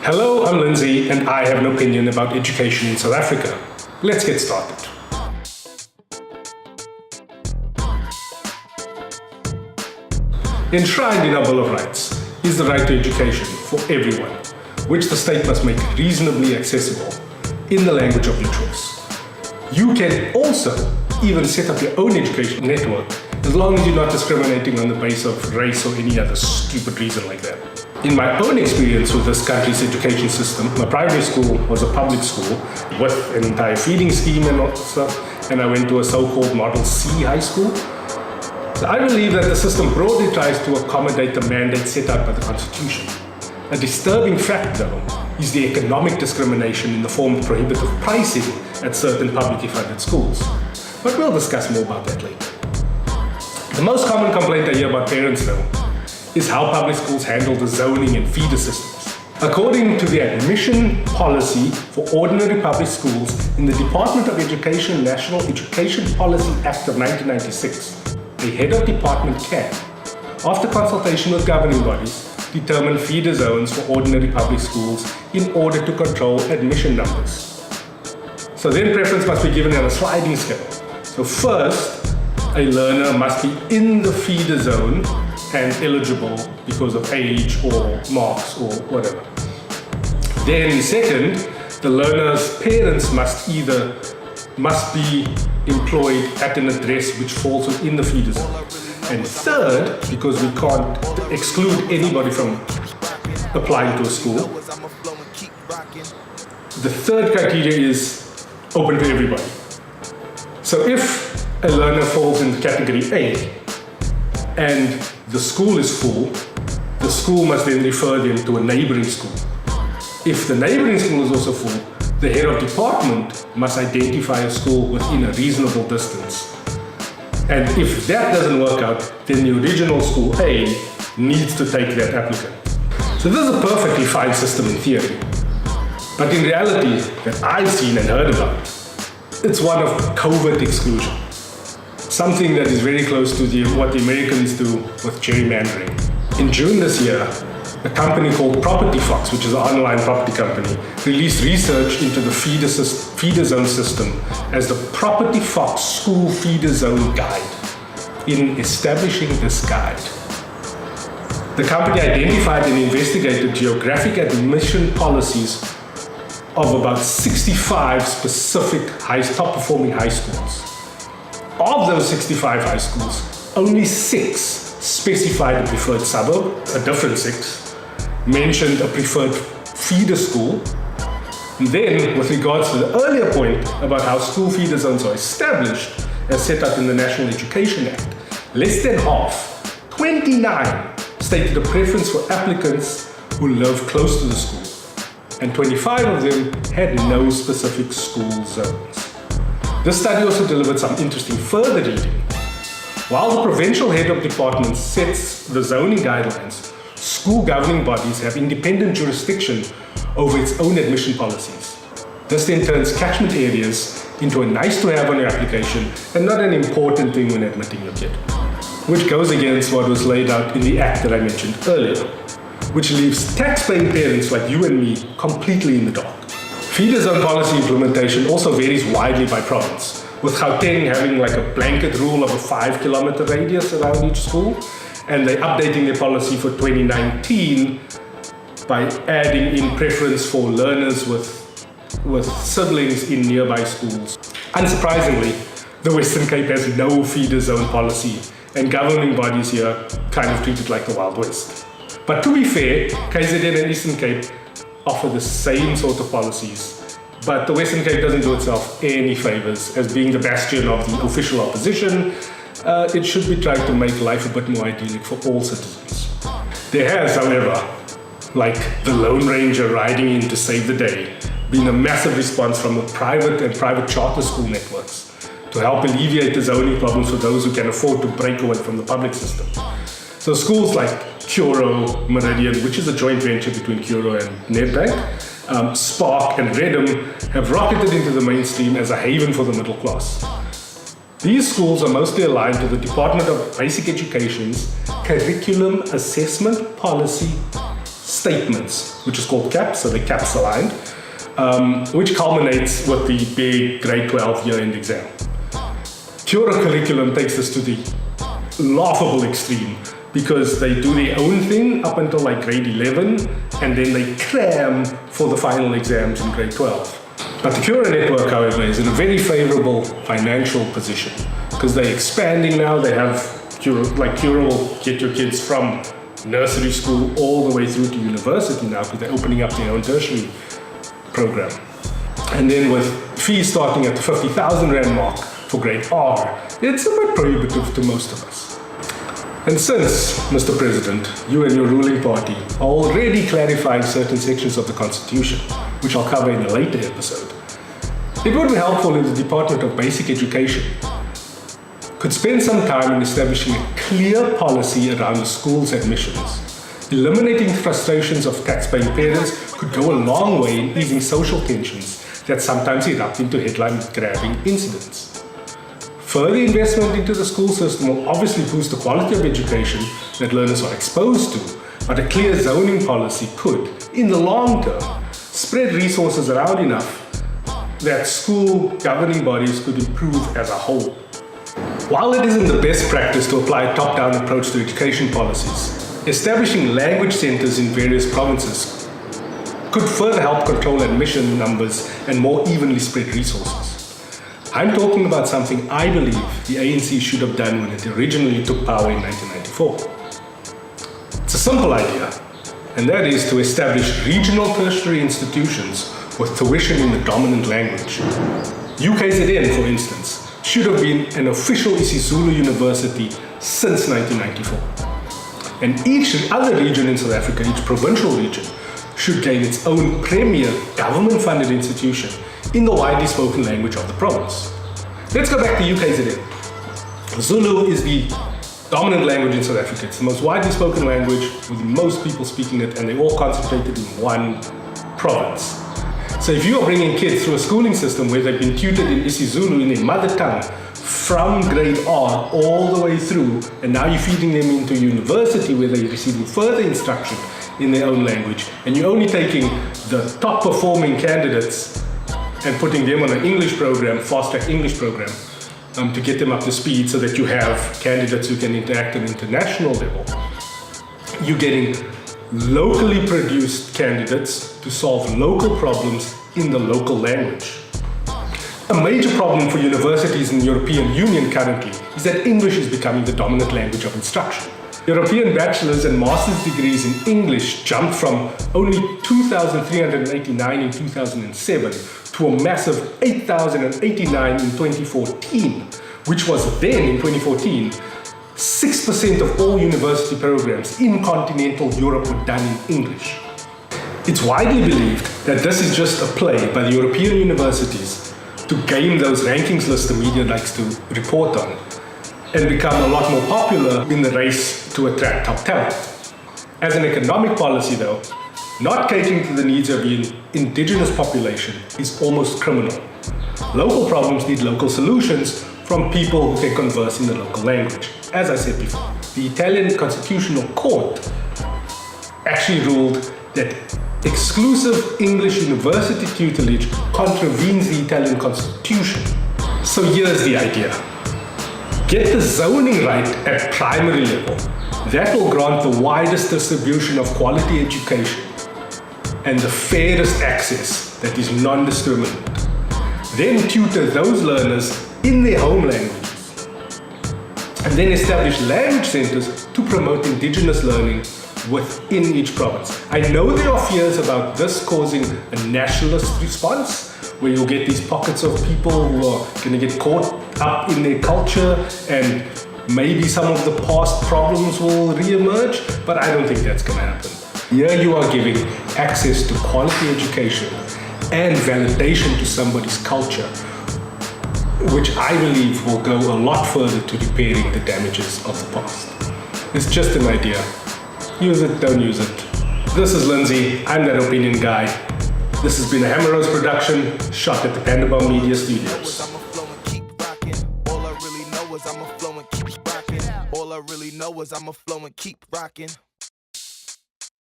Hello, I'm Lindsay, and I have an opinion about education in South Africa. Let's get started. Enshrined in our Bill of Rights is the right to education for everyone, which the state must make reasonably accessible in the language of your choice. You can also even set up your own education network as long as you're not discriminating on the basis of race or any other stupid reason like that. In my own experience with this country's education system, my primary school was a public school with an entire feeding scheme and all stuff, and I went to a so-called Model C high school. So I believe that the system broadly tries to accommodate the mandate set out by the Constitution. A disturbing fact, though, is the economic discrimination in the form of prohibitive pricing at certain publicly funded schools. But we'll discuss more about that later. The most common complaint I hear about parents, though, is how public schools handle the zoning and feeder systems. According to the admission policy for ordinary public schools in the Department of Education National Education Policy Act of 1996, the head of department can, after consultation with governing bodies, determine feeder zones for ordinary public schools in order to control admission numbers. So then preference must be given on a sliding scale. So first, a learner must be in the feeder zone and eligible because of age or marks or whatever. Then second, the learner's parents must be employed at an address which falls within the feeder zone. And third, because we can't exclude anybody from applying to a school, the third criteria is open to everybody. So if a learner falls in category A and the school is full, the school must then refer them to a neighboring school. If the neighboring school is also full, the head of department must identify a school within a reasonable distance. And if that doesn't work out, then the original school A needs to take that applicant. So this is a perfectly fine system in theory. But in reality, that I've seen and heard about, it's one of covert exclusion. Something that is very close to what the Americans do with gerrymandering. In June this year, a company called Property Fox, which is an online property company, released research into the feeder zone system as the Property Fox School Feeder Zone Guide. In establishing this guide, the company identified and investigated geographic admission policies of about 65 specific top-performing high schools. Of those 65 high schools, only 6 specified a preferred suburb, a different 6 mentioned a preferred feeder school. And then, with regards to the earlier point about how school feeder zones are established as set out in the National Education Act, less than half, 29, stated a preference for applicants who live close to the school, and 25 of them had no specific school zones. This study also delivered some interesting further reading. While the provincial head of department sets the zoning guidelines, school governing bodies have independent jurisdiction over its own admission policies. This then turns catchment areas into a nice to have on your application and not an important thing when admitting your kid, which goes against what was laid out in the act that I mentioned earlier, which leaves tax-paying parents like you and me completely in the dark. Feeder zone policy implementation also varies widely by province, with Gauteng having like a blanket rule of a 5-kilometer radius around each school, and they're updating their policy for 2019 by adding in preference for learners with siblings in nearby schools. Unsurprisingly, the Western Cape has no feeder zone policy, and governing bodies here kind of treat it like the Wild West. But to be fair, KZN and Eastern Cape offer the same sort of policies, but the Western Cape doesn't do itself any favors. As being the bastion of the official opposition, it should be trying to make life a bit more idyllic for all citizens. There has, however, like the Lone Ranger riding in to save the day, been a massive response from the private and private charter school networks to help alleviate the zoning problems for those who can afford to break away from the public system. So schools like Curro, Meridian, which is a joint venture between Curro and Nedbank, Spark and Redham have rocketed into the mainstream as a haven for the middle class. These schools are mostly aligned to the Department of Basic Education's Curriculum Assessment Policy statements, which is called CAPS, so they're CAPS aligned, which culminates with the big grade 12 year-end exam. Pure curriculum takes this to the laughable extreme because they do their own thing up until like grade 11 and then they cram for the final exams in grade 12. But the Cura network, however, is in a very favorable financial position because they're expanding now. They have Cura will get your kids from nursery school all the way through to university now because they're opening up their own tertiary program. And then with fees starting at the 50,000 Rand mark for grade R, it's a bit prohibitive to most of us. And since, Mr. President, you and your ruling party are already clarifying certain sections of the Constitution, which I'll cover in a later episode, it would be helpful if the Department of Basic Education could spend some time in establishing a clear policy around the school's admissions. Eliminating frustrations of tax-paying parents could go a long way in easing social tensions that sometimes erupt into headline-grabbing incidents. Further investment into the school system will obviously boost the quality of education that learners are exposed to, but a clear zoning policy could, in the long term, spread resources around enough that school governing bodies could improve as a whole. While it isn't the best practice to apply a top-down approach to education policies, establishing language centers in various provinces could further help control admission numbers and more evenly spread resources. I'm talking about something I believe the ANC should have done when it originally took power in 1994. It's a simple idea, and that is to establish regional tertiary institutions with tuition in the dominant language. UKZN, for instance, should have been an official isiZulu university since 1994. And each other region in South Africa, each provincial region, should gain its own premier government-funded institution in the widely spoken language of the province. Let's go back to UKZN. Zulu is the dominant language in South Africa. It's the most widely spoken language with most people speaking it, and they're all concentrated in one province. So if you are bringing kids through a schooling system where they've been tutored in isiZulu in their mother tongue from grade R all the way through, and now you're feeding them into university where they're receiving further instruction in their own language, and you're only taking the top performing candidates and putting them on an English program, fast-track English program, to get them up to speed so that you have candidates who can interact at an international level. You're getting locally produced candidates to solve local problems in the local language. A major problem for universities in the European Union currently is that English is becoming the dominant language of instruction. European bachelor's and master's degrees in English jumped from only 2,389 in 2007 to a massive 8,089 in 2014, which was then, in 2014, 6% of all university programs in continental Europe were done in English. It's widely believed that this is just a play by the European universities to game those rankings lists the media likes to report on and become a lot more popular in the race to attract top talent. As an economic policy though, not catering to the needs of the indigenous population is almost criminal. Local problems need local solutions from people who can converse in the local language. As I said before, the Italian Constitutional Court actually ruled that exclusive English university tutelage contravenes the Italian Constitution. So here's the idea. Get the zoning right at primary level. That will grant the widest distribution of quality education and the fairest access that is non-discriminate. Then tutor those learners in their home languages. And then establish language centers to promote indigenous learning within each province. I know there are fears about this causing a nationalist response, where you'll get these pockets of people who are going to get caught up in their culture and maybe some of the past problems will re-emerge, but I don't think that's going to happen. Here you are giving access to quality education and validation to somebody's culture, which I believe will go a lot further to repairing the damages of the past. It's just an idea. Use it, don't use it. This is Lindsay, I'm that opinion guy. This has been a Hammer Rose production, shot at the Panderbomb Media Studios. All I really know is I'ma flow and keep rocking.